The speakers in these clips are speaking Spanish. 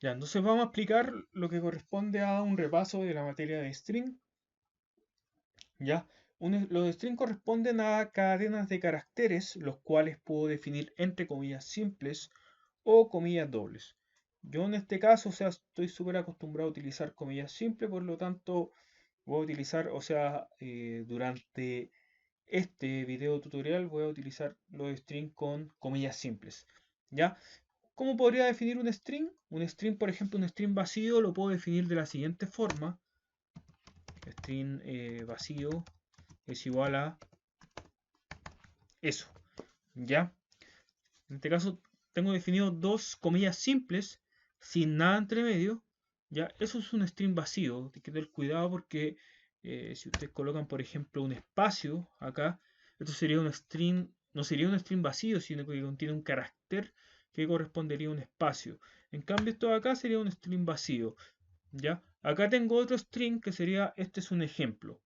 Ya, entonces vamos a explicar lo que corresponde a un repaso de la materia de string. Ya, los string corresponden a cadenas de caracteres, los cuales puedo definir entre comillas simples o comillas dobles. Yo en este caso, o sea, estoy súper acostumbrado a utilizar comillas simples, por lo tanto voy a utilizar, o sea, durante este video tutorial voy a utilizar los string con comillas simples. ¿Ya? ¿Cómo podría definir un string? Un string, por ejemplo, un string vacío lo puedo definir de la siguiente forma. String vacío es igual a eso. ¿Ya? En este caso tengo definido dos comillas simples sin nada entre medio. ¿Ya? Eso es un string vacío. Hay que tener cuidado porque si ustedes colocan, por ejemplo, un espacio acá, esto sería un string, no sería un string vacío, sino que contiene un carácter que correspondería a un espacio. En cambio, esto de acá sería un string vacío. ¿Ya? Acá tengo otro string que sería, este es un ejemplo.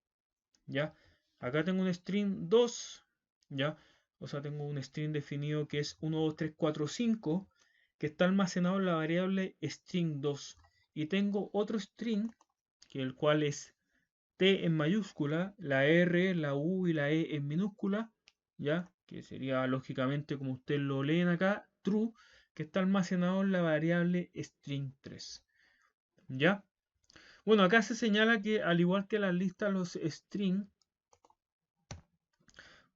¿Ya? Acá tengo un string 2, ¿ya? O sea, tengo un string definido que es 1, 2, 3, 4, 5, que está almacenado en la variable string 2. Y tengo otro string, que el cual es T en mayúscula, la R, la U y la E en minúscula, ¿ya? Que sería lógicamente como ustedes lo leen acá, true, que está almacenado en la variable string 3, ¿ya? Bueno, acá se señala que al igual que las listas, los strings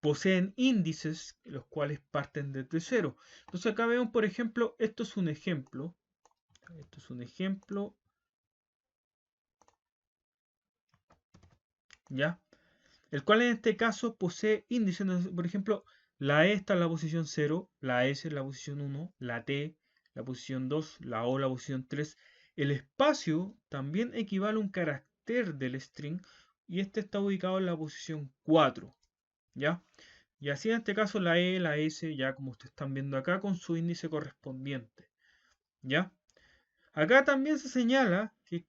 poseen índices, los cuales parten desde cero. Entonces acá vemos, por ejemplo, esto es un ejemplo. Esto es un ejemplo, ¿ya? El cual en este caso posee índices. Por ejemplo, la E está en la posición 0, la S en la posición 1, la T la posición 2, la O la posición 3. El espacio también equivale a un carácter del string y este está ubicado en la posición 4, ¿ya? Y así en este caso la E, la S, ya como ustedes están viendo acá, con su índice correspondiente. ¿Ya? Acá también se señala que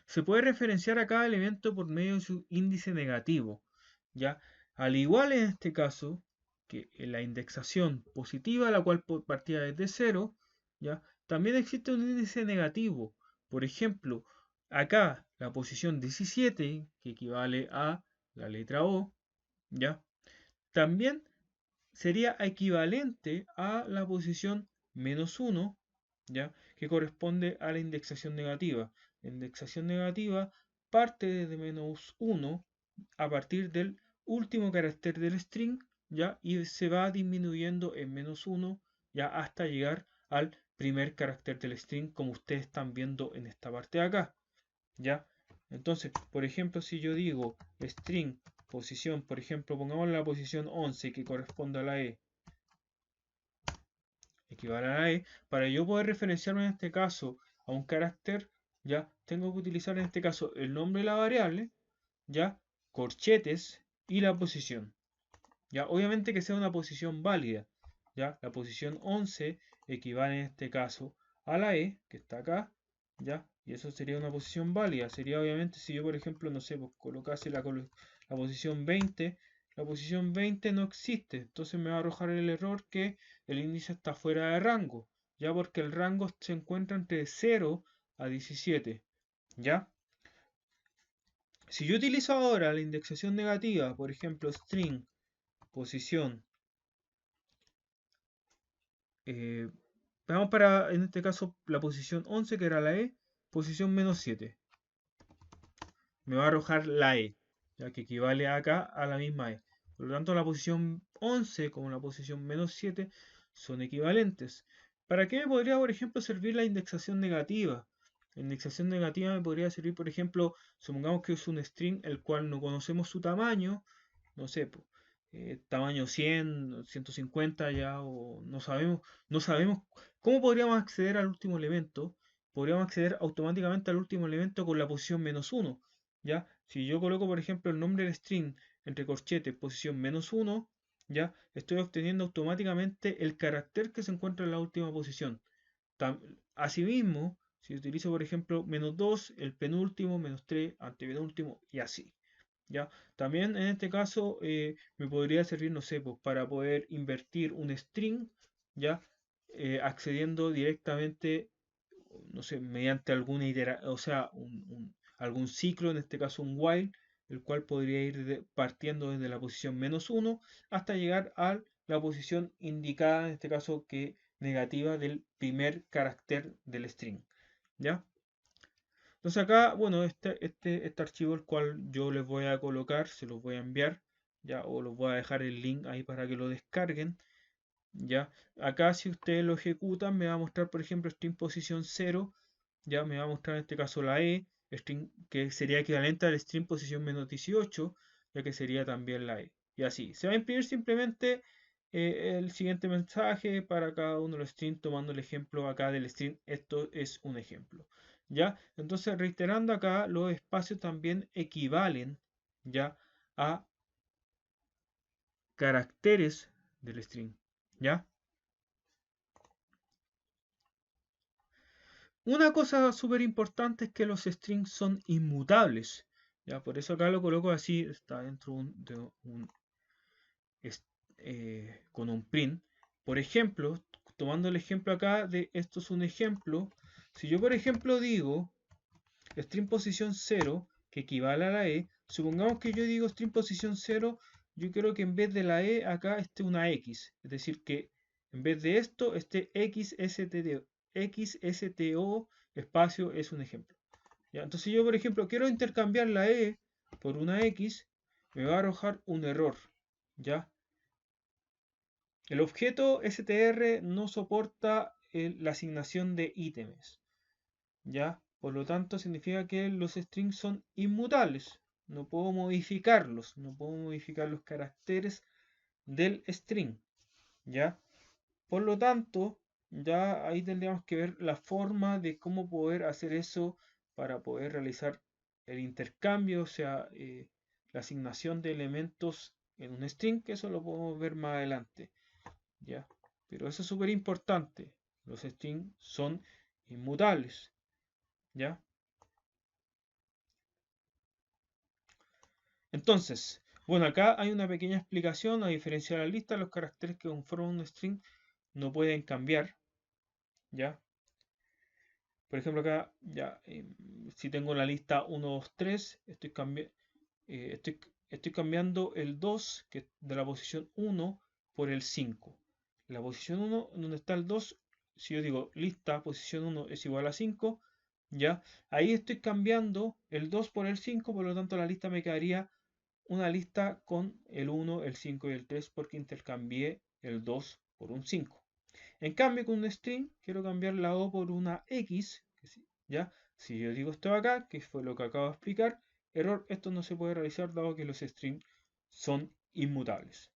se puede referenciar a cada elemento por medio de su índice negativo. ¿Ya? Al igual en este caso que en la indexación positiva, la cual partía desde cero, ¿ya? También existe un índice negativo. Por ejemplo, acá la posición 17, que equivale a la letra O, ¿ya? También sería equivalente a la posición -1, ¿ya? Que corresponde a la indexación negativa. La indexación negativa parte desde -1 a partir del último carácter del string, ¿ya? Y se va disminuyendo en -1 ya hasta llegar al primer carácter del string, como ustedes están viendo en esta parte de acá, ¿ya? Entonces, por ejemplo, si yo digo string posición, por ejemplo, pongamos la posición 11 que corresponde a la E, equivale a la E, para yo poder referenciarme en este caso a un carácter, ya tengo que utilizar en este caso el nombre de la variable, ya corchetes y la posición. Ya, obviamente que sea una posición válida, ya la posición 11 equivale en este caso a la E, que está acá, ya, y eso sería una posición válida. Sería obviamente si yo, por ejemplo, no sé, pues colocase la posición 20, la posición 20 no existe, entonces me va a arrojar el error que el índice está fuera de rango, ya porque el rango se encuentra entre 0 a 17, ya. Si yo utilizo ahora la indexación negativa, por ejemplo, string posición, eh, vamos para, en este caso, la posición 11, que era la E, posición -7. Me va a arrojar la E, ya que equivale acá a la misma E. Por lo tanto, la posición 11 como la posición -7 son equivalentes. ¿Para qué me podría, por ejemplo, servir la indexación negativa? La indexación negativa me podría servir, por ejemplo, supongamos que es un string el cual no conocemos su tamaño, no sé, tamaño 100, 150 ya, o no sabemos cómo podríamos acceder al último elemento. Podríamos acceder automáticamente al último elemento con la posición -1, ¿ya? Si yo coloco, por ejemplo, el nombre del string entre corchetes, posición -1, ¿ya? Estoy obteniendo automáticamente el carácter que se encuentra en la última posición. Asimismo, si utilizo, por ejemplo, -2, el penúltimo, -3, antepenúltimo, y así. ¿Ya? También en este caso me podría servir, no sé, pues, para poder invertir un string, ¿ya? accediendo directamente, no sé, mediante alguna iteración, o sea, algún ciclo, en este caso un while, el cual podría ir partiendo desde la posición -1 hasta llegar a la posición indicada, en este caso que negativa del primer carácter del string. ¿Ya? Entonces acá, bueno, este archivo el cual yo les voy a colocar, se los voy a enviar, ya, o los voy a dejar el link ahí para que lo descarguen. Ya, acá si ustedes lo ejecutan me va a mostrar, por ejemplo, string posición 0, ya me va a mostrar en este caso la E, string, que sería equivalente al string posición -18, ya que sería también la E. Y así, se va a imprimir simplemente el siguiente mensaje para cada uno de los strings, tomando el ejemplo acá del string, esto es un ejemplo. ¿Ya? Entonces, reiterando acá, los espacios también equivalen ya a caracteres del string. ¿Ya? Una cosa súper importante es que los strings son inmutables. ¿Ya? Por eso acá lo coloco así, está dentro de con un print. Por ejemplo, tomando el ejemplo acá de esto es un ejemplo. Si yo por ejemplo digo string posición 0, que equivale a la E, supongamos que yo digo string posición 0, yo quiero que en vez de la E acá esté una X. Es decir, que en vez de esto esté XSTO espacio es un ejemplo. ¿Ya? Entonces yo, por ejemplo, quiero intercambiar la E por una X, me va a arrojar un error. ¿Ya? El objeto str no soporta la asignación de ítems. ¿Ya? Por lo tanto, significa que los strings son inmutables. No puedo modificarlos, no puedo modificar los caracteres del string. ¿Ya? Por lo tanto, ya ahí tendríamos que ver la forma de cómo poder hacer eso para poder realizar el intercambio, o sea, la asignación de elementos en un string, que eso lo podemos ver más adelante. ¿Ya? Pero eso es súper importante. Los strings son inmutables. ¿Ya? Entonces, bueno, acá hay una pequeña explicación. A diferencia de la lista, los caracteres que conforman un string no pueden cambiar. ¿Ya? Por ejemplo, acá, ya, si tengo la lista 1, 2, 3, estoy cambiando el 2 que de la posición 1 por el 5. La posición 1, donde está el 2, si yo digo lista posición 1 es igual a 5, ¿ya? Ahí estoy cambiando el 2 por el 5, por lo tanto la lista me quedaría una lista con el 1, el 5 y el 3 porque intercambié el 2 por un 5. En cambio, con un string quiero cambiar la O por una X, ¿ya? Si yo digo esto acá, que fue lo que acabo de explicar, error, esto no se puede realizar dado que los strings son inmutables,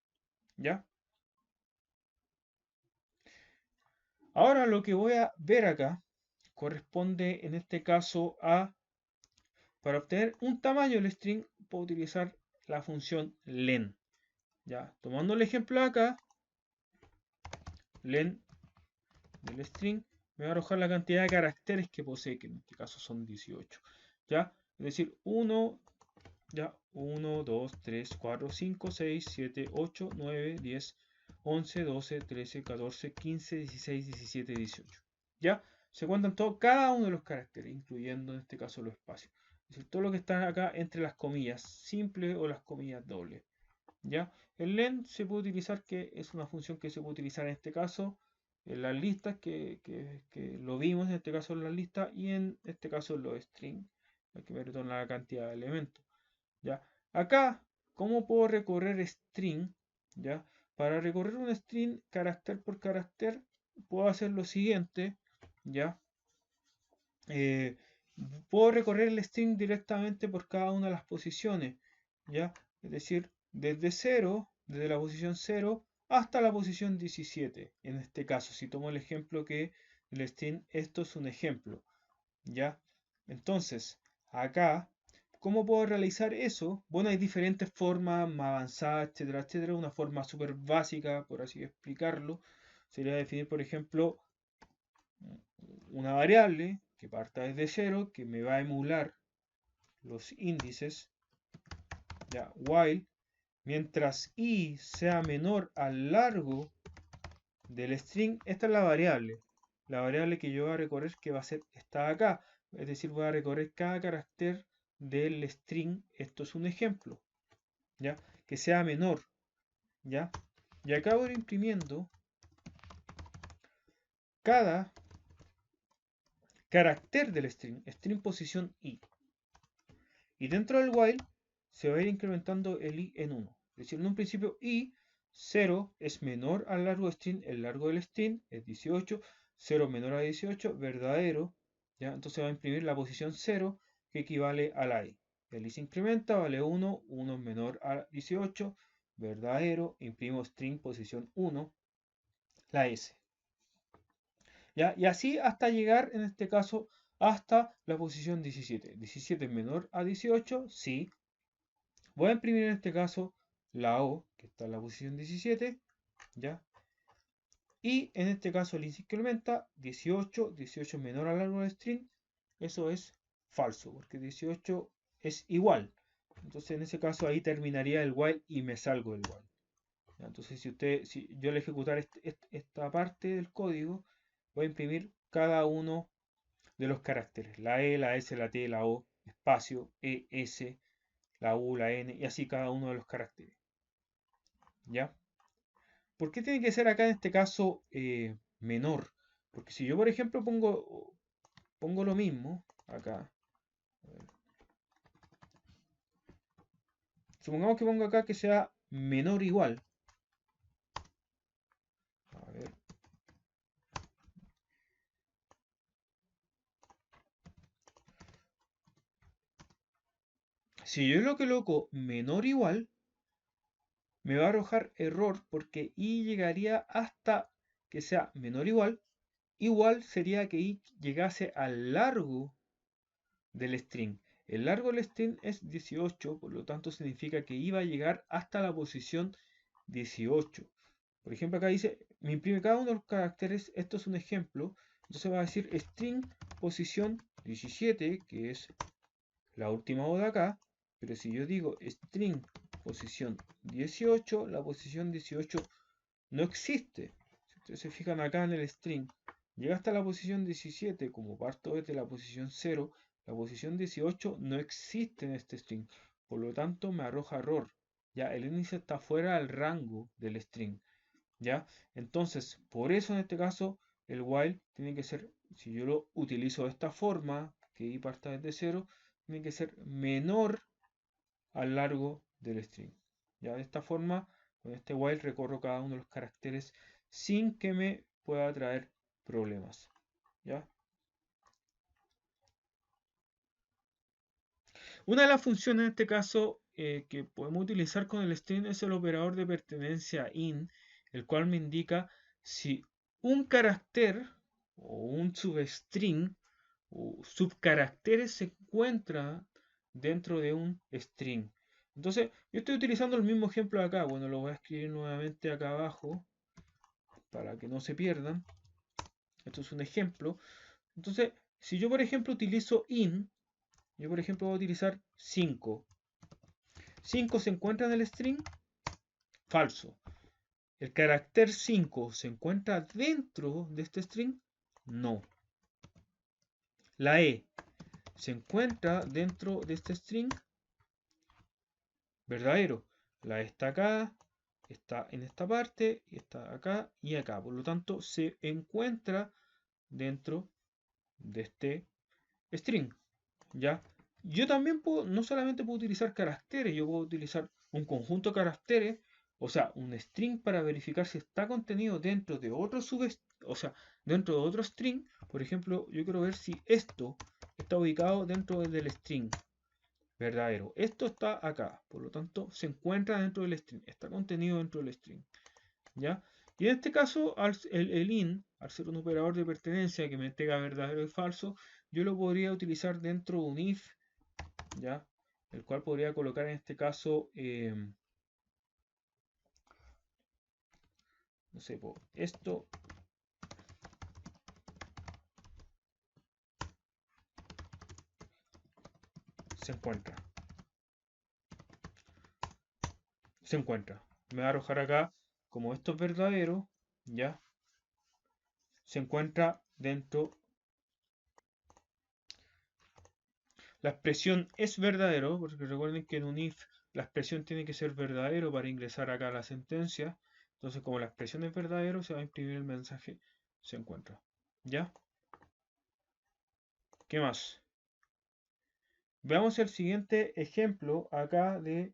¿ya? Ahora lo que voy a ver acá corresponde en este caso a, para obtener un tamaño del string, puedo utilizar la función len, ¿ya? Tomando el ejemplo acá, len del string me va a arrojar la cantidad de caracteres que posee, que en este caso son 18. ¿Ya? Es decir, 1, ya, 1, 2, 3, 4, 5, 6, 7, 8, 9, 10, 11, 12, 13, 14, 15, 16, 17, 18. ¿Ya? Se cuentan todo, cada uno de los caracteres, incluyendo en este caso los espacios. Es decir, todo lo que está acá entre las comillas simples o las comillas dobles. ¿Ya? El len se puede utilizar, que es una función que se puede utilizar en este caso en las listas, que lo vimos en este caso en las listas, y en este caso en los strings, que me retorna la cantidad de elementos. ¿Ya? Acá, ¿cómo puedo recorrer string? ¿Ya? Para recorrer un string carácter por carácter, puedo hacer lo siguiente, ¿ya? Eh, Puedo recorrer el string directamente por cada una de las posiciones, ¿ya? Es decir, desde 0, desde la posición 0 hasta la posición 17. En este caso, si tomo el ejemplo que el string, esto es un ejemplo, ¿ya? Entonces, acá, ¿cómo puedo realizar eso? Bueno, hay diferentes formas más avanzadas, etcétera, etcétera. Una forma súper básica, por así explicarlo, sería definir, por ejemplo, una variable que parta desde 0, que me va a emular los índices, ya, while, mientras i sea menor al largo del string, esta es la variable. La variable que yo voy a recorrer que va a ser esta acá. Es decir, voy a recorrer cada carácter del string. Esto es un ejemplo, ¿ya? Que sea menor, ¿ya? Y acá voy imprimiendo cada carácter del string, string posición i. Y dentro del while se va a ir incrementando el i en 1. Es decir, en un principio i 0 es menor al largo del string, el largo del string es 18, 0 menor a 18, verdadero, ¿ya? Entonces va a imprimir la posición 0 que equivale a la i. El i se incrementa, vale 1, 1 es menor a 18, verdadero, imprimo string posición 1, la s. ¿Ya? Y así hasta llegar, en este caso, hasta la posición 17. 17 es menor a 18, sí. Voy a imprimir en este caso la O, que está en la posición 17, ¿ya? Y en este caso el índice incrementa 18, 18 es menor al largo del string, eso es falso, porque 18 es igual. Entonces en ese caso ahí terminaría el while y me salgo del while. ¿Ya? Entonces si yo al ejecutar esta parte del código, voy a imprimir cada uno de los caracteres, la E, la S, la T, la O, espacio, E, S, la U, la N, y así cada uno de los caracteres. ¿Ya? ¿Por qué tiene que ser acá en este caso menor? Porque si yo, por ejemplo, pongo lo mismo acá, supongamos que pongo acá que sea menor o igual. A ver. Si yo lo coloco menor o igual, me va a arrojar error porque i llegaría hasta que sea menor o igual. Igual sería que i llegase al largo del string. El largo del string es 18, por lo tanto significa que iba a llegar hasta la posición 18. Por ejemplo, acá dice, me imprime cada uno de los caracteres, esto es un ejemplo, entonces va a decir string posición 17, que es la última O de acá, pero si yo digo string posición 18, la posición 18 no existe. Si ustedes se fijan acá en el string, llega hasta la posición 17, como parto desde la posición 0, la posición 18 no existe en este string, por lo tanto me arroja error. Ya, el índice está fuera del rango del string. ¿Ya? Entonces, por eso en este caso, el while tiene que ser, si yo lo utilizo de esta forma, que i parta desde 0, tiene que ser menor al largo del string. Ya, de esta forma, con este while recorro cada uno de los caracteres sin que me pueda traer problemas. ¿Ya? Una de las funciones en este caso que podemos utilizar con el string es el operador de pertenencia in, el cual me indica si un carácter o un substring o subcaracteres se encuentra dentro de un string. Entonces, yo estoy utilizando el mismo ejemplo acá. Bueno, lo voy a escribir nuevamente acá abajo para que no se pierdan. Esto es un ejemplo. Entonces, si yo por ejemplo utilizo in, yo por ejemplo voy a utilizar 5. 5 se encuentra en el string, falso. ¿El carácter 5 se encuentra dentro de este string? No. La E se encuentra dentro de este string, verdadero. La E está acá, está en esta parte, está acá y acá. Por lo tanto, se encuentra dentro de este string. ¿Ya? Yo también puedo, no solamente puedo utilizar caracteres, yo puedo utilizar un conjunto de caracteres, o sea, un string para verificar si está contenido dentro de otro o sea, dentro de otro string. Por ejemplo, yo quiero ver si esto está ubicado dentro del string verdadero. Esto está acá, por lo tanto, se encuentra dentro del string, está contenido dentro del string. ¿Ya? Y en este caso, el in, al ser un operador de pertenencia que me entrega verdadero y falso, yo lo podría utilizar dentro de un if, ¿ya? El cual podría colocar en este caso, no sé, esto se encuentra. Se encuentra. Me va a arrojar acá, como esto es verdadero, ¿ya? se encuentra dentro. La expresión es verdadero, porque recuerden que en un if la expresión tiene que ser verdadero para ingresar acá a la sentencia. Entonces, como la expresión es verdadero, se va a imprimir el mensaje se encuentra. ¿Ya? ¿Qué más? Veamos el siguiente ejemplo acá de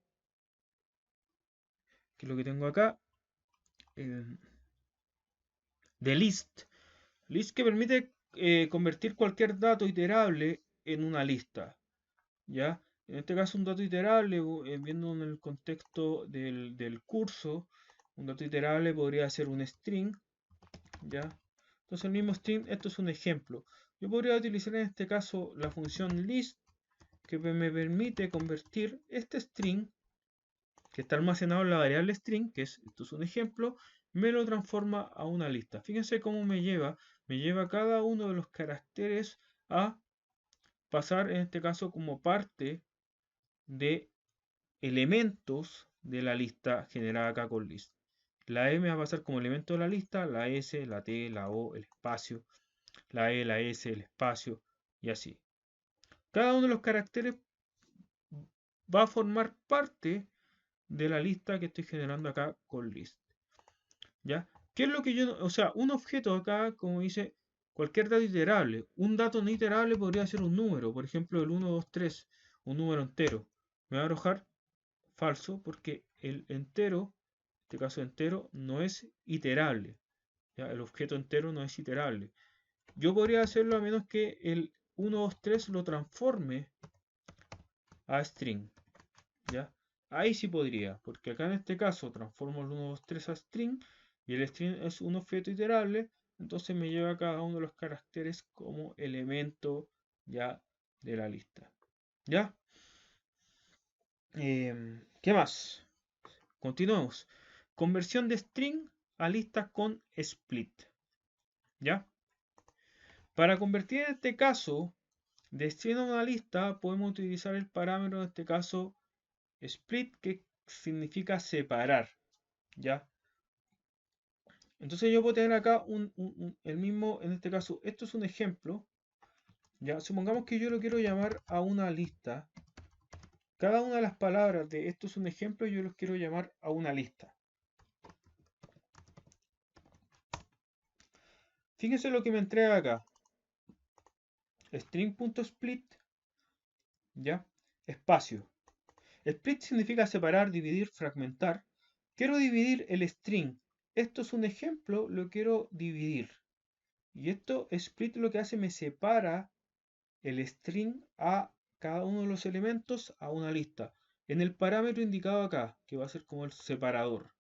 que es lo que tengo acá. eh, de list. List que permite convertir cualquier dato iterable en una lista. ¿Ya? En este caso un dato iterable, viendo en el contexto del curso, un dato iterable podría ser un string, ¿ya? Entonces el mismo string, esto es un ejemplo. Yo podría utilizar en este caso la función list que me permite convertir este string que está almacenado en la variable string, esto es un ejemplo, me lo transforma a una lista. Fíjense cómo me lleva cada uno de los caracteres a pasar en este caso como parte de elementos de la lista generada acá con list. La M va a pasar como elemento de la lista, la S, la T, la O, el espacio, la E, la S, el espacio y así. Cada uno de los caracteres va a formar parte de la lista que estoy generando acá con list. ¿Ya? ¿Qué es lo que yo, o sea, un objeto acá, como dice, cualquier dato iterable. Un dato no iterable podría ser un número, por ejemplo, el 1, 2, 3, un número entero. Me va a arrojar falso porque el entero, en este caso entero, no es iterable. ¿Ya? El objeto entero no es iterable. Yo podría hacerlo a menos que el 1, 2, 3 lo transforme a string. ¿Ya? Ahí sí podría, porque acá en este caso transformo el 1, 2, 3 a string y el string es un objeto iterable, entonces me lleva cada uno de los caracteres como elemento ya de la lista. ¿Ya? ¿Qué más? Continuamos. Conversión de string a lista con split. ¿Ya? Para convertir en este caso de string a una lista, podemos utilizar el parámetro, en este caso, split, que significa separar. ¿Ya? Entonces yo puedo tener acá el mismo, en este caso, esto es un ejemplo. ¿Ya? Supongamos que yo lo quiero llamar a una lista. Cada una de las palabras de esto es un ejemplo, yo los quiero llamar a una lista. Fíjense lo que me entrega acá. String.split, ¿ya? Espacio. Split significa separar, dividir, fragmentar. Quiero dividir el string. Esto es un ejemplo, lo quiero dividir. Y esto, split, lo que hace, me separa el string a cada uno de los elementos a una lista. En el parámetro indicado acá, que va a ser como el separador.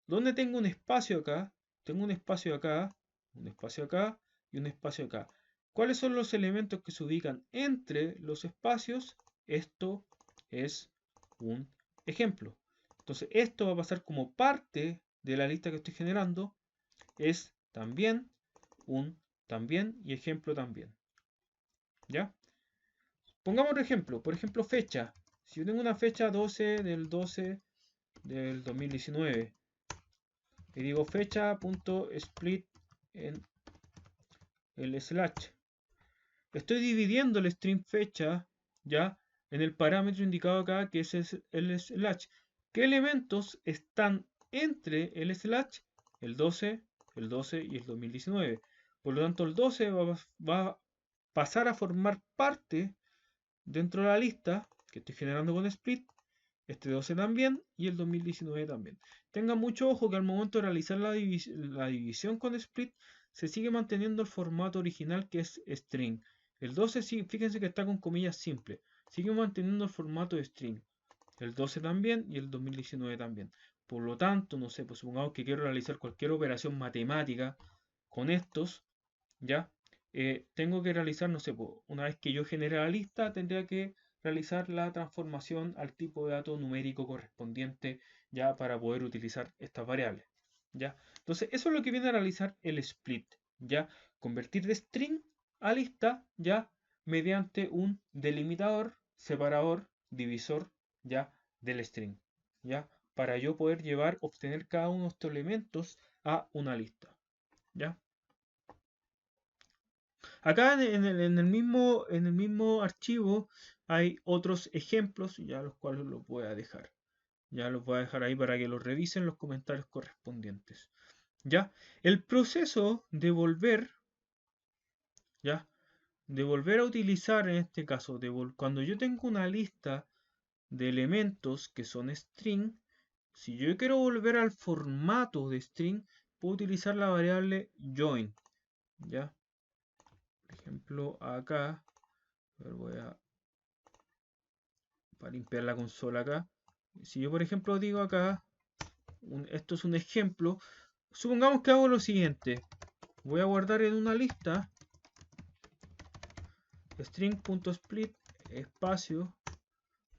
¿Dónde tengo un espacio acá? Tengo un espacio acá, un espacio acá y un espacio acá. ¿Cuáles son los elementos que se ubican entre los espacios? Esto es un ejemplo. Entonces esto va a pasar como parte de la lista que estoy generando. Es también un también y ejemplo también. ¿Ya? Pongamos otro ejemplo, por ejemplo fecha. Si yo tengo una fecha 12 del 2019 y digo fecha.split en el slash, estoy dividiendo el string fecha ya en el parámetro indicado acá que es el slash. ¿Qué elementos están entre el slash? El 12, el 12 y el 2019. Por lo tanto, el 12 va a pasar a formar parte dentro de la lista que estoy generando con split, este 12 también y el 2019 también. Tengan mucho ojo que al momento de realizar la división con split se sigue manteniendo el formato original que es string. El 12 sí, fíjense que está con comillas simples, sigue manteniendo el formato de string. El 12 también y el 2019 también. Por lo tanto, no sé, pues supongamos que quiero realizar cualquier operación matemática con estos, ¿ya? Tengo que realizar, no sé, pues, una vez que yo genere la lista, tendría que realizar la transformación al tipo de dato numérico correspondiente ya para poder utilizar estas variables, ¿ya? Entonces, eso es lo que viene a realizar el split, ¿ya? Convertir de string a lista, ¿ya? Mediante un delimitador, separador, divisor, ¿ya? Del string, ¿ya? Para yo poder obtener cada uno de estos elementos a una lista, ¿ya? Acá en el mismo archivo hay otros ejemplos, ya los cuales los voy a dejar. Ya los voy a dejar ahí para que los revisen los comentarios correspondientes. ¿Ya? El proceso de volver, ¿ya? De volver a utilizar en este caso, cuando yo tengo una lista de elementos que son string, si yo quiero volver al formato de string, puedo utilizar la variable join, ¿ya? Por ejemplo, acá, voy a para limpiar la consola acá. Si yo, por ejemplo, digo acá, esto es un ejemplo, supongamos que hago lo siguiente. Voy a guardar en una lista string.split espacio,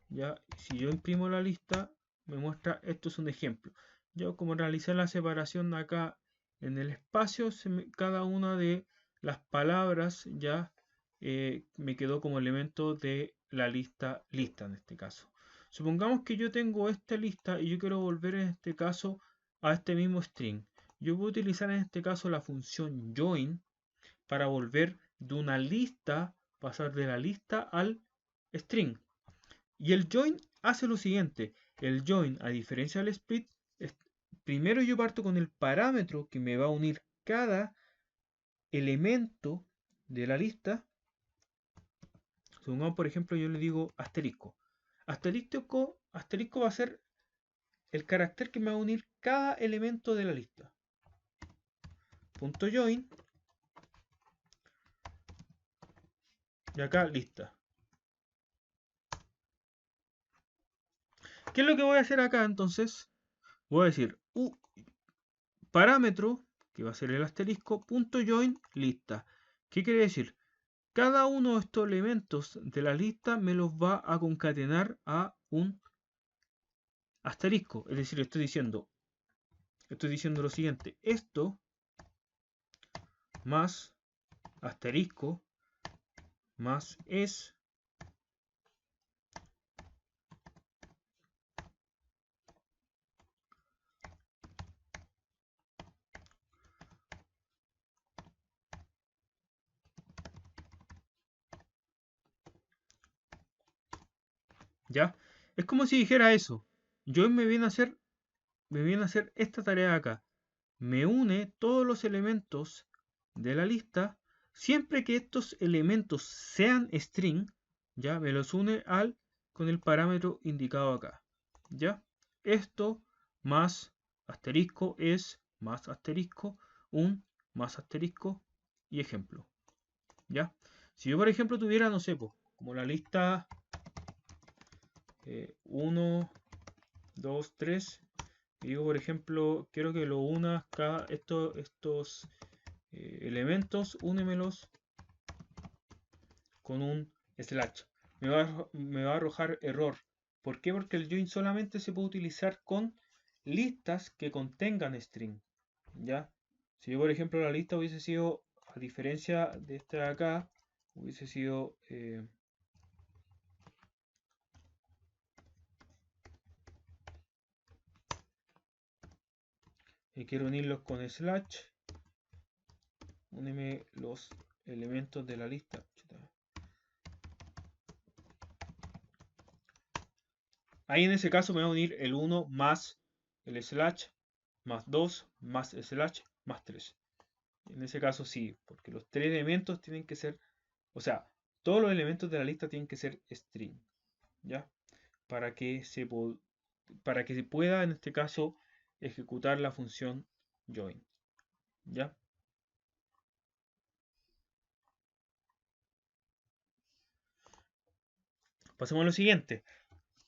ya, si yo imprimo la lista, me muestra, esto es un ejemplo. Yo como realicé la separación acá en el espacio, cada una de las palabras ya me quedó como elemento de la lista en este caso. Supongamos que yo tengo esta lista y yo quiero volver en este caso a este mismo string. Yo voy a utilizar en este caso la función join para volver de una lista, pasar de la lista al string. Y el join hace lo siguiente. El join, a diferencia del split, primero yo parto con el parámetro que me va a unir cada elemento de la lista. Supongamos, por ejemplo, yo le digo asterisco. Asterisco va a ser el carácter que me va a unir cada elemento de la lista. Punto join. Y acá lista. ¿Qué es lo que voy a hacer acá entonces? Voy a decir parámetro, que va a ser el asterisco, punto join lista. ¿Qué quiere decir? Cada uno de estos elementos de la lista me los va a concatenar a un asterisco. Es decir, estoy diciendo lo siguiente. Esto más asterisco más es ¿ya? Es como si dijera eso. Yo me viene a hacer esta tarea acá. Me une todos los elementos de la lista siempre que estos elementos sean string, ya me los une con el parámetro indicado acá, ya. Esto más asterisco es más asterisco un más asterisco y ejemplo, ya. Si yo por ejemplo tuviera, no sé, como la lista 1, 2, 3, y digo por ejemplo quiero que lo unas cada estos elementos, únemelos con un slash. Me va a arrojar error. ¿Por qué? Porque el join solamente se puede utilizar con listas que contengan string. ¿Ya? Si yo, por ejemplo, la lista hubiese sido, a diferencia de esta de acá, hubiese sido y quiero unirlos con slash, úneme los elementos de la lista. Ahí en ese caso me va a unir el 1 más el slash, más 2, más slash, más 3. En ese caso sí, porque los tres elementos tienen que ser, o sea, todos los elementos de la lista tienen que ser string, ¿ya? Para que se pueda, en este caso, ejecutar la función join, ¿ya? Pasemos a lo siguiente.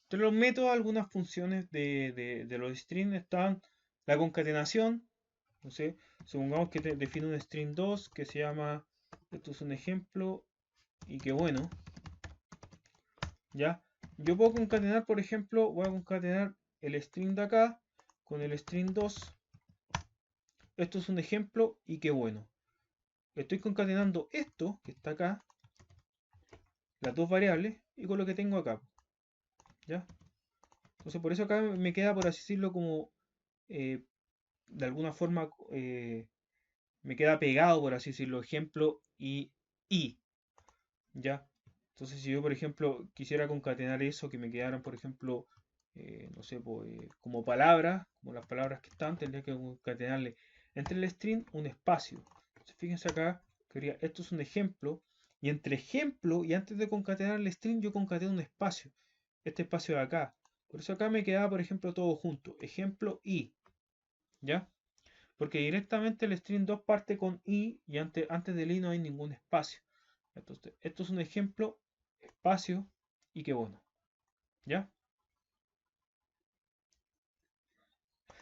Entre los métodos, algunas funciones de los strings están la concatenación. No sé, supongamos que define un string 2 que se llama, esto es un ejemplo, y que bueno, ¿ya? Yo puedo concatenar, por ejemplo, voy a concatenar el string de acá con el string 2. Esto es un ejemplo y qué bueno. Estoy concatenando esto que está acá, las dos variables, y con lo que tengo acá. ¿Ya? Entonces por eso acá me queda, por así decirlo, como de alguna forma me queda pegado, por así decirlo, ejemplo y y, ¿ya? Entonces, si yo, por ejemplo, quisiera concatenar eso, que me quedaran, por ejemplo, no sé, como palabras, como las palabras que están, tendría que concatenarle entre el string un espacio. Entonces, fíjense acá, esto es un ejemplo, y entre ejemplo y antes de concatenar el string, yo concateno un espacio. Este espacio de acá. Por eso acá me quedaba, por ejemplo, todo junto. Ejemplo y, ¿ya? Porque directamente el string 2 parte con y antes del i no hay ningún espacio. Entonces, esto es un ejemplo, espacio y qué bueno. ¿Ya?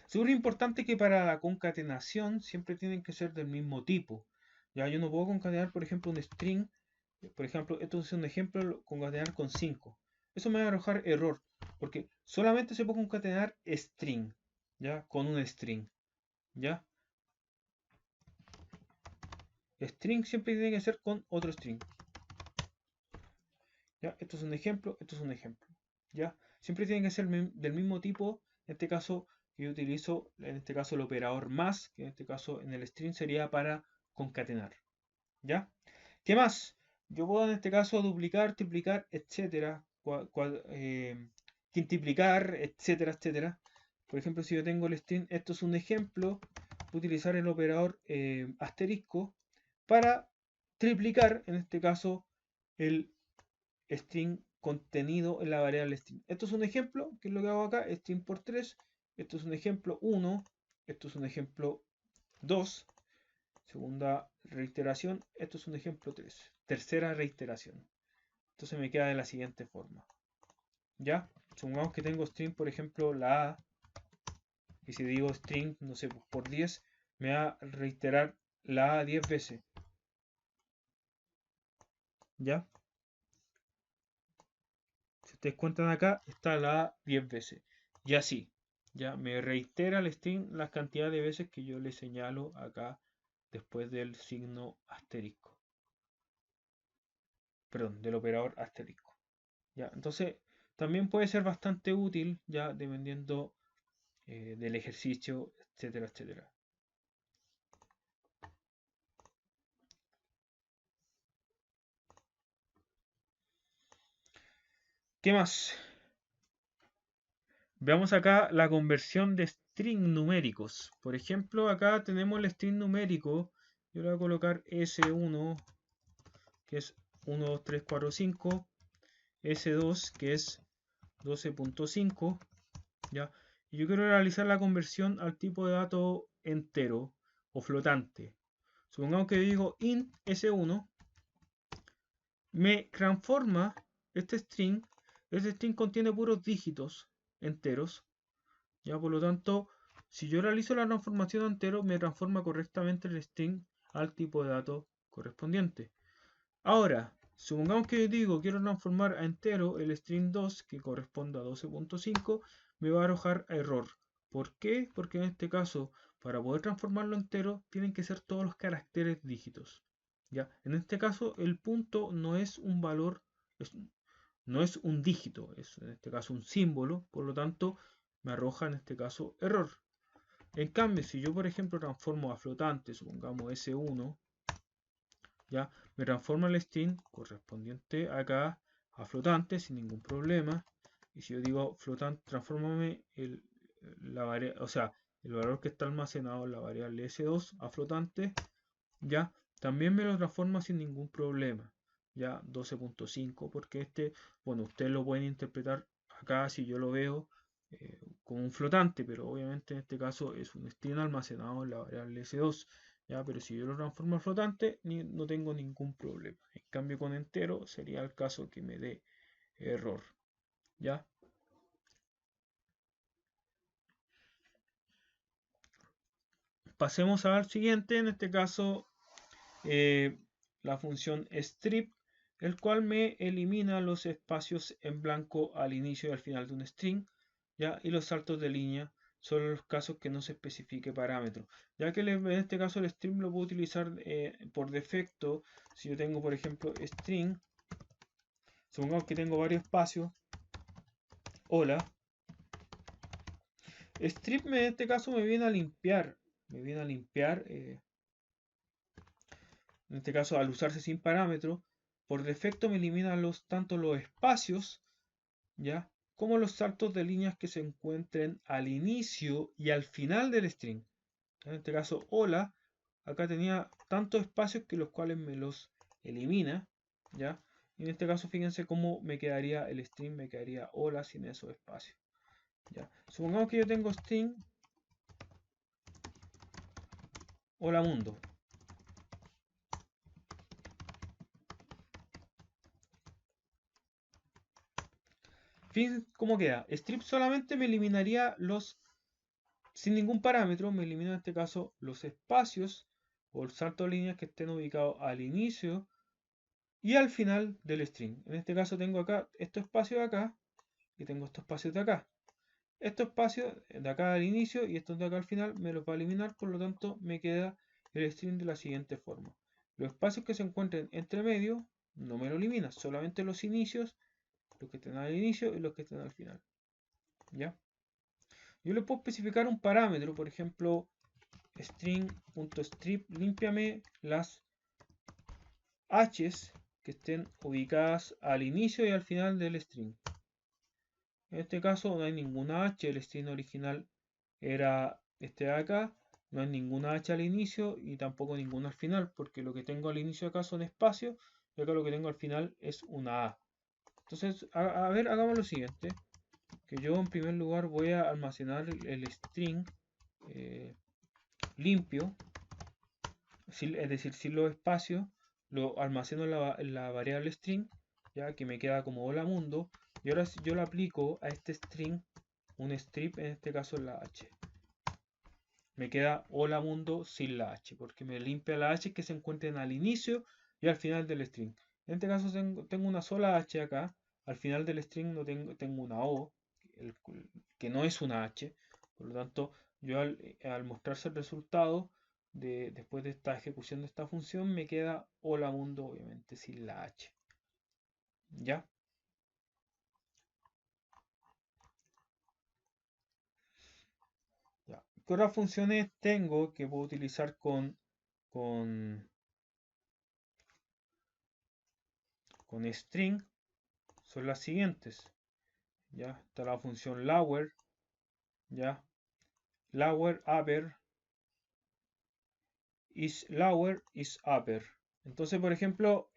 Súper importante que para la concatenación siempre tienen que ser del mismo tipo. Ya, yo no puedo concatenar, por ejemplo, un string. Por ejemplo, esto es un ejemplo, concatenar con 5. Eso me va a arrojar error, porque solamente se puede concatenar string, ¿ya? Con un string, ¿ya? String siempre tiene que ser con otro string. ¿Ya? Esto es un ejemplo, esto es un ejemplo. ¿Ya? Siempre tienen que ser del mismo tipo. En este caso, yo utilizo en este caso el operador más, que en este caso en el string sería para concatenar. ¿Ya? ¿Qué más? Yo puedo en este caso duplicar, triplicar, etcétera, quintuplicar, etcétera, etcétera. Por ejemplo, si yo tengo el string, esto es un ejemplo, utilizar el operador asterisco para triplicar, en este caso, el string contenido en la variable string. Esto es un ejemplo, que es lo que hago acá, string por 3. Esto es un ejemplo 1. Esto es un ejemplo 2. Segunda reiteración. Esto es un ejemplo 3. Tercera reiteración. Entonces me queda de la siguiente forma. ¿Ya? Supongamos que tengo string, por ejemplo, la A. Y si digo string, no sé, por 10, me va a reiterar la A 10 veces. ¿Ya? Si ustedes cuentan acá, está la A 10 veces. Y así, ya me reitera el string la cantidad de veces que yo le señalo acá después del signo asterisco. Perdón, del operador asterisco. Ya, entonces también puede ser bastante útil, ya dependiendo del ejercicio, etcétera, etcétera. ¿Qué más? Veamos acá la conversión de string numéricos. Por ejemplo, acá tenemos el string numérico. Yo le voy a colocar S1, que es 1, 2, 3, 4, 5. S2, que es 12.5. ¿Ya? Y yo quiero realizar la conversión al tipo de dato entero o flotante. Supongamos que digo int S1, me transforma este string. Este string contiene puros dígitos enteros. Ya, por lo tanto, si yo realizo la transformación a entero, me transforma correctamente el string al tipo de dato correspondiente. Ahora, supongamos que digo quiero transformar a entero el string 2, que corresponde a 12.5, me va a arrojar error. ¿Por qué? Porque en este caso, para poder transformarlo a entero, tienen que ser todos los caracteres dígitos. ¿Ya? En este caso, el punto no es un valor, no es un dígito, es en este caso un símbolo, por lo tanto, me arroja en este caso error. En cambio, si yo por ejemplo transformo a flotante, supongamos S1, ya me transforma el string correspondiente acá a flotante sin ningún problema. Y si yo digo flotante, transformame el valor que está almacenado en la variable S2 a flotante, ya también me lo transforma sin ningún problema. Ya 12.5, porque bueno, ustedes lo pueden interpretar acá si yo lo veo como un flotante, pero obviamente en este caso es un string almacenado en la variable S2. ¿Ya? Pero si yo lo transformo a flotante, no tengo ningún problema. En cambio, con entero sería el caso que me dé error. ¿Ya? Pasemos al siguiente, en este caso eh, la función strip, el cual me elimina los espacios en blanco al inicio y al final de un string, ¿ya? Y los saltos de línea son los casos que no se especifique parámetro, ya que en este caso el string lo puedo utilizar por defecto. Si yo tengo por ejemplo string, supongamos que tengo varios espacios, hola, strip en este caso me viene a limpiar en este caso al usarse sin parámetro, por defecto me elimina tanto los espacios, ¿ya? Como los saltos de líneas que se encuentren al inicio y al final del string. En este caso, hola, acá tenía tantos espacios que los cuales me los elimina, ¿ya? Y en este caso, fíjense cómo me quedaría el string, me quedaría hola sin esos espacios, ¿ya? Supongamos que yo tengo string hola mundo. Fíjense cómo queda. Strip solamente me eliminaría sin ningún parámetro, me elimina en este caso los espacios o el salto de líneas que estén ubicados al inicio y al final del string. En este caso tengo acá estos espacios de acá y tengo estos espacios de acá. Estos espacios de acá al inicio y estos de acá al final me los va a eliminar, por lo tanto me queda el string de la siguiente forma. Los espacios que se encuentren entre medio no me lo elimina, solamente los inicios, los que estén al inicio y los que estén al final. ¿Ya? Yo le puedo especificar un parámetro, por ejemplo, string.strip, límpiame las h's que estén ubicadas al inicio y al final del string. En este caso no hay ninguna h, el string original era este de acá, no hay ninguna h al inicio y tampoco ninguna al final, porque lo que tengo al inicio acá son espacios y acá lo que tengo al final es una a. Entonces, a ver, hagamos lo siguiente, que yo en primer lugar voy a almacenar el string limpio, es decir, sin los espacios, lo almaceno en la variable string, ya que me queda como hola mundo, y ahora si yo le aplico a este string un strip, en este caso en la h. Me queda hola mundo sin la h, porque me limpia la h que se encuentren al inicio y al final del string. En este caso tengo una sola h acá, al final del string no tengo una o, que no es una h, por lo tanto yo al mostrarse el resultado después de esta ejecución de esta función me queda hola mundo obviamente sin la h. ¿Ya? ¿Ya? ¿Qué otras funciones tengo que puedo utilizar con, con string? Son las siguientes. ¿Ya? Está la función lower, ¿ya? Lower, upper, is lower, is upper. Entonces, por ejemplo,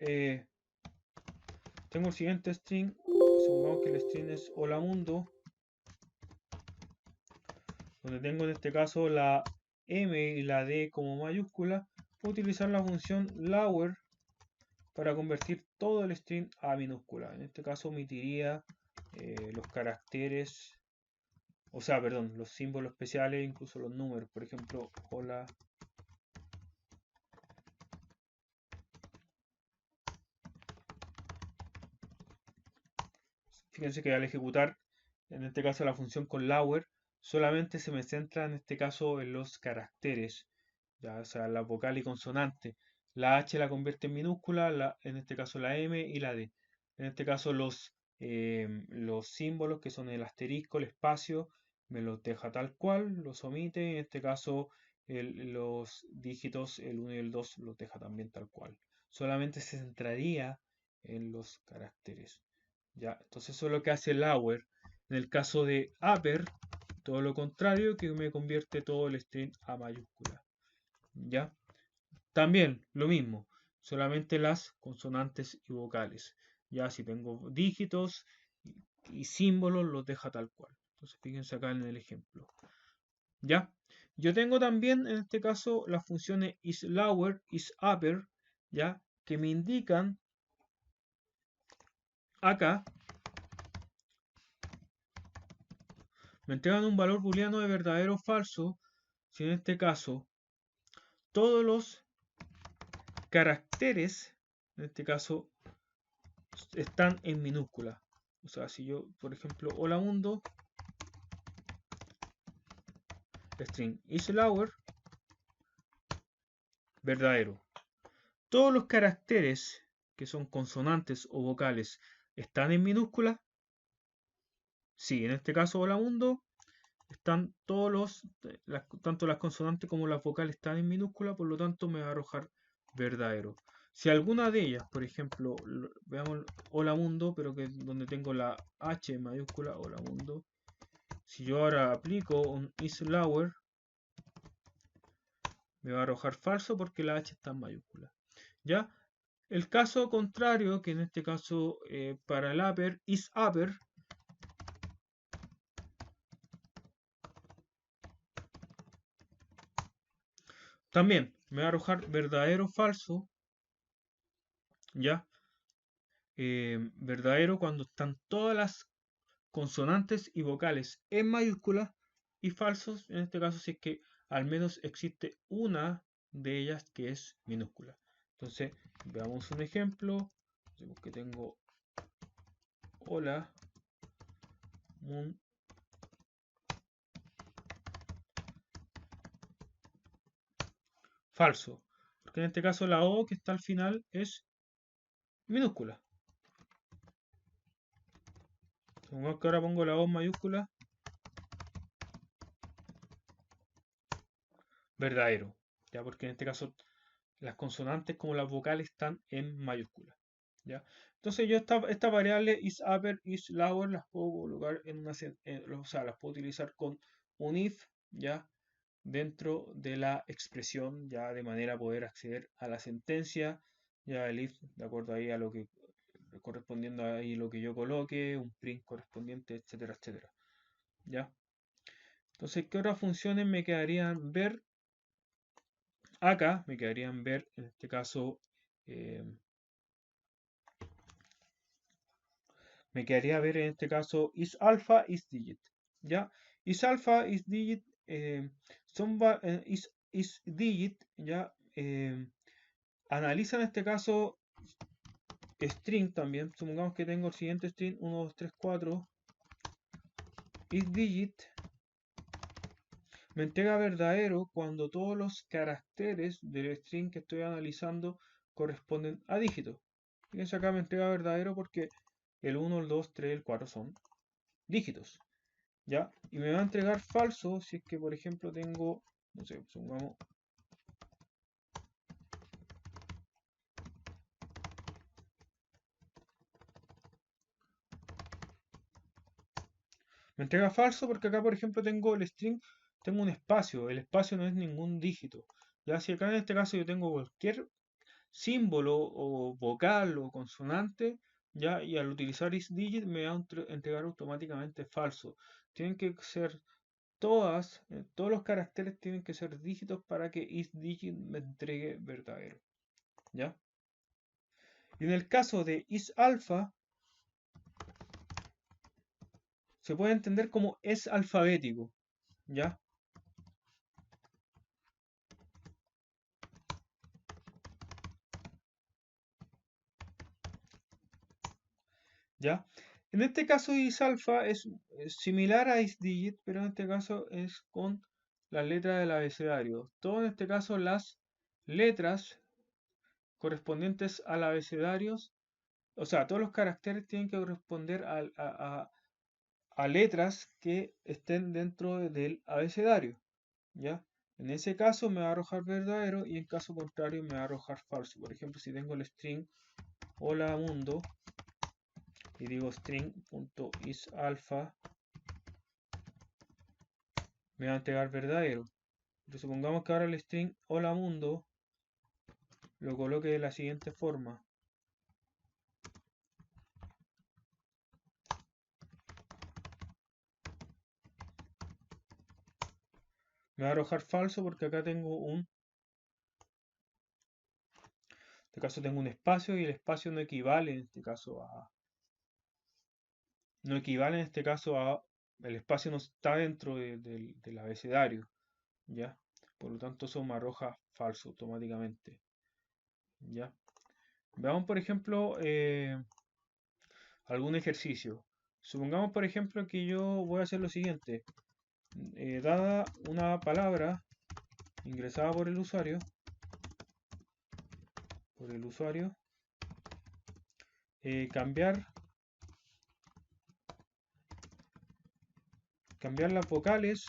tengo el siguiente string, supongamos que el string es hola mundo, donde tengo en este caso la M y la D como mayúscula, puedo utilizar la función lower para convertir todo el string a minúscula. En este caso omitiría los caracteres, o sea, perdón, los símbolos especiales, incluso los números, por ejemplo, hola. Fíjense que al ejecutar, en este caso la función con lower, solamente se me centra en este caso en los caracteres, ya, o sea, la vocal y consonante. La H la convierte en minúscula, en este caso la M y la D. En este caso los símbolos que son el asterisco, el espacio, me los deja tal cual, los omite. En este caso los dígitos, el 1 y el 2, los deja también tal cual. Solamente se centraría en los caracteres. ¿Ya? Entonces eso es lo que hace lower. En el caso de upper, todo lo contrario, que me convierte todo el string a mayúscula. ¿Ya? También lo mismo, solamente las consonantes y vocales. Ya si tengo dígitos y símbolos, los deja tal cual. Entonces fíjense acá en el ejemplo. ¿Ya? Yo tengo también en este caso las funciones isLower, isUpper, ¿ya? Que me indican acá, me entregan un valor booleano de verdadero o falso, si en este caso todos los caracteres, en este caso, están en minúscula. O sea, si yo, por ejemplo, hola mundo, string isLower, verdadero. Todos los caracteres que son consonantes o vocales están en minúscula. Sí, en este caso, hola mundo, están todos tanto las consonantes como las vocales están en minúscula, por lo tanto me va a arrojar verdadero. Si alguna de ellas, por ejemplo, veamos hola mundo, pero que donde tengo la H mayúscula, hola mundo, si yo ahora aplico un isLower, me va a arrojar falso porque la H está en mayúscula. ¿Ya? El caso contrario, que en este caso para el upper, isUpper, también me va a arrojar verdadero falso, ¿ya? Verdadero cuando están todas las consonantes y vocales en mayúscula, y falsos en este caso si es que al menos existe una de ellas que es minúscula. Entonces, veamos un ejemplo. Que tengo hola, falso, porque en este caso la O que está al final es minúscula. Supongamos que ahora pongo la O en mayúscula, verdadero, ya, porque en este caso las consonantes como las vocales están en mayúscula, ¿ya? Entonces yo esta variable isUpper, isLower las puedo colocar en una, o sea, las puedo utilizar con un if, ¿ya? Dentro de la expresión, ya de manera a poder acceder a la sentencia, ya el if, de acuerdo ahí a lo que correspondiendo ahí lo que yo coloque, un print correspondiente, etcétera, etcétera, ¿ya? Entonces, ¿qué otras funciones me quedarían ver? Acá me quedarían ver, en este caso, eh, me quedaría ver en este caso isAlpha, isDigit, ¿ya? IsAlpha, isDigit, son isDigit, ¿ya? Analiza en este caso string también. Supongamos que tengo el siguiente string 1, 2, 3, 4. IsDigit me entrega verdadero cuando todos los caracteres del string que estoy analizando corresponden a dígitos. Fíjense acá me entrega verdadero porque el 1, el 2, 3, el 4 son dígitos. ¿Ya? Y me va a entregar falso si es que, por ejemplo, tengo, no sé, supongamos, me entrega falso porque acá, por ejemplo, tengo el string, tengo un espacio, el espacio no es ningún dígito. Ya si acá en este caso yo tengo cualquier símbolo o vocal o consonante, ya, y al utilizar isDigit me va a entregar automáticamente falso. Tienen que ser todos los caracteres tienen que ser dígitos para que isDigit me entregue verdadero, ¿ya? Y en el caso de isAlpha, se puede entender como es alfabético, ¿ya? ¿Ya? En este caso isalfa es similar a isDigit, pero en este caso es con las letras del abecedario. Todo en este caso las letras correspondientes al abecedario, o sea, todos los caracteres tienen que corresponder a letras que estén dentro del abecedario, ¿ya? En ese caso me va a arrojar verdadero y en caso contrario me va a arrojar falso. Por ejemplo, si tengo el string hola mundo y digo string.isAlpha, me va a entregar verdadero. Pero supongamos que ahora el string hola mundo lo coloque de la siguiente forma. Me va a arrojar falso porque acá tengo en este caso tengo un espacio y el espacio no equivale en este caso no equivale en este caso el espacio no está dentro del abecedario, ¿ya? Por lo tanto eso me arroja falso automáticamente, ¿ya? Veamos por ejemplo algún ejercicio. Supongamos por ejemplo que yo voy a hacer lo siguiente. Dada una palabra ingresada por el usuario, cambiar las vocales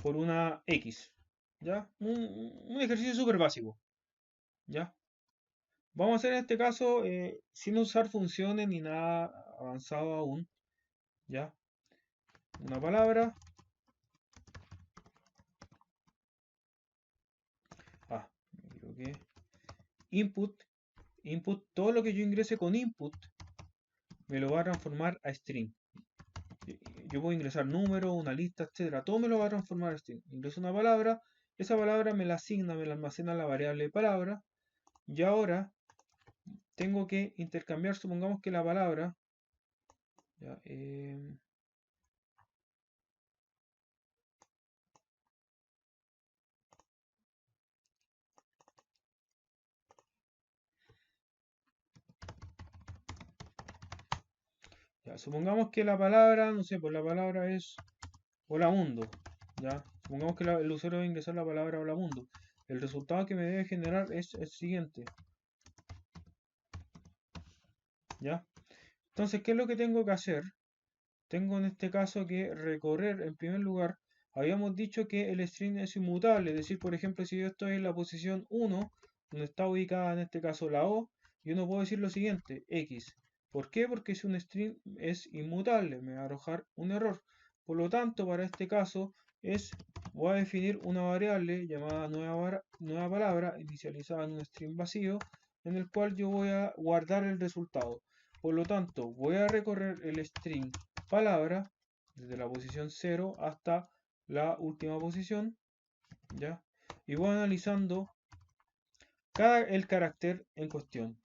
por una X, ¿ya? Un ejercicio súper básico. ¿ya? Vamos a hacer en este caso sin usar funciones ni nada avanzado aún, ¿ya? Una palabra, me equivoqué, input, todo lo que yo ingrese con input me lo va a transformar a string. Yo puedo ingresar números, una lista, etcétera, todo me lo va a transformar a string. Ingreso una palabra, esa palabra me la asigna, me la almacena en la variable de palabra, y ahora tengo que intercambiar, supongamos que la palabra, ya, supongamos que la palabra, no sé, pues la palabra es hola mundo, ya, supongamos que el usuario va a ingresar la palabra hola mundo. El resultado que me debe generar es el siguiente, ¿ya? Entonces, ¿qué es lo que tengo que hacer? Tengo en este caso que recorrer, en primer lugar, habíamos dicho que el string es inmutable, es decir, por ejemplo, si yo estoy en la posición 1, donde está ubicada en este caso la O, yo no puedo decir lo siguiente, X. ¿Por qué? Porque si un string es inmutable, me va a arrojar un error. Por lo tanto, para este caso, voy a definir una variable llamada nueva palabra, inicializada en un string vacío, en el cual yo voy a guardar el resultado. Por lo tanto, voy a recorrer el string palabra desde la posición 0 hasta la última posición, ¿ya? Y voy analizando el carácter en cuestión.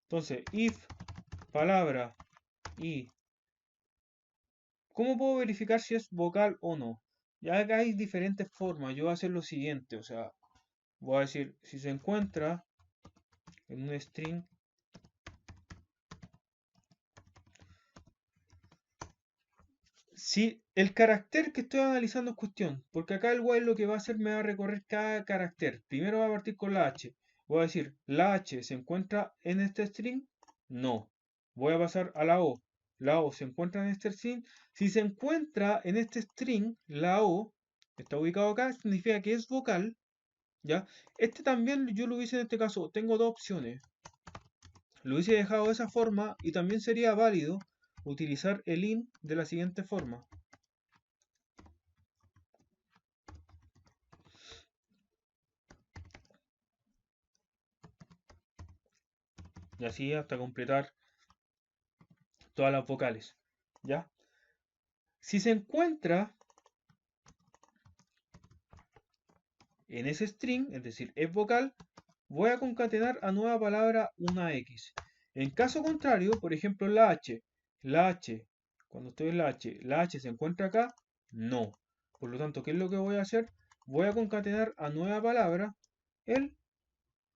Entonces, if palabra y ¿cómo puedo verificar si es vocal o no? Ya acá hay diferentes formas. Yo voy a hacer lo siguiente, o sea, voy a decir si se encuentra en un string. Si el carácter que estoy analizando es cuestión, porque acá el while lo que va a hacer me va a recorrer cada carácter. Primero va a partir con la H. Voy a decir, ¿la H se encuentra en este string? No. Voy a pasar a la O. ¿La O se encuentra en este string? Si se encuentra en este string, la O está ubicado acá, significa que es vocal, ¿ya? Este también yo lo hice en este caso. Tengo dos opciones. Lo hubiese dejado de esa forma y también sería válido utilizar el in de la siguiente forma. Y así hasta completar todas las vocales. ¿Ya? Si se encuentra en ese string, es decir, es vocal, voy a concatenar a nueva palabra una X. En caso contrario, por ejemplo, la H, cuando estoy en la H se encuentra acá, no. Por lo tanto, ¿qué es lo que voy a hacer? Voy a concatenar a nueva palabra el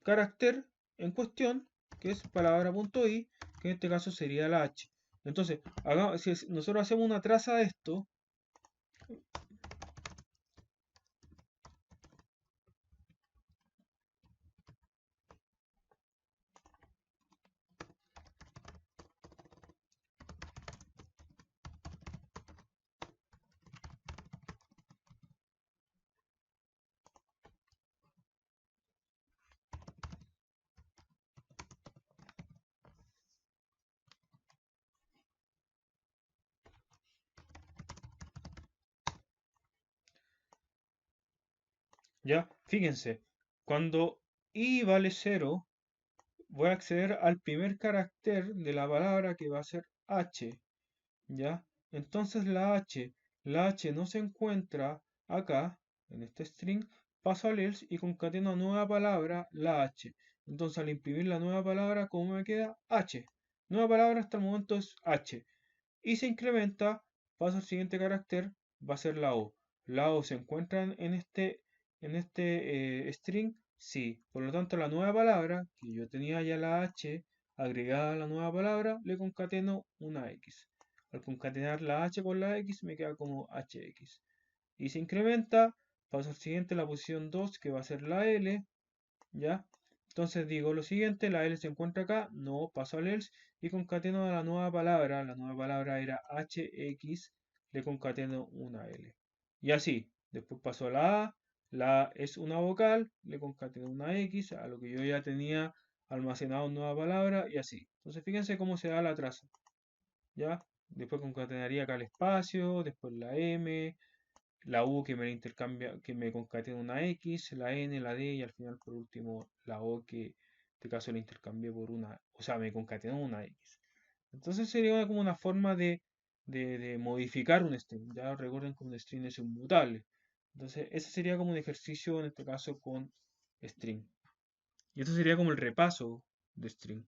carácter en cuestión, que es palabra.i, que en este caso sería la H. Entonces, si nosotros hacemos una traza de esto, ya, fíjense, cuando i vale 0, voy a acceder al primer carácter de la palabra que va a ser h, ¿ya? Entonces la h no se encuentra acá, en este string, paso al else y concateno nueva palabra, la h. Entonces al imprimir la nueva palabra, ¿cómo me queda? H. Nueva palabra hasta el momento es h. Y se incrementa, paso al siguiente carácter, va a ser la O. La O se encuentra en este string, sí. Por lo tanto, la nueva palabra, que yo tenía ya la H agregada a la nueva palabra, le concateno una X. Al concatenar la H con la X me queda como HX. Y se incrementa, paso al siguiente, la posición 2, que va a ser la L, ¿ya? Entonces digo lo siguiente, la L se encuentra acá, no paso al else y concateno a la nueva palabra era HX, le concateno una L. Y así, después paso a la A, La A es una vocal, le concateno una X, a lo que yo ya tenía almacenado en nueva palabra y así. Entonces fíjense cómo se da la traza. ¿Ya? Después concatenaría acá el espacio, después la M, la U que me intercambia, que me concatena una X, la N, la D y al final por último la O que en este caso la intercambié por una, o sea, me concatenó una X. Entonces sería como una forma de modificar un string. Ya recuerden que un string es inmutable. Entonces ese sería como un ejercicio en este caso con string. Y esto sería como el repaso de string.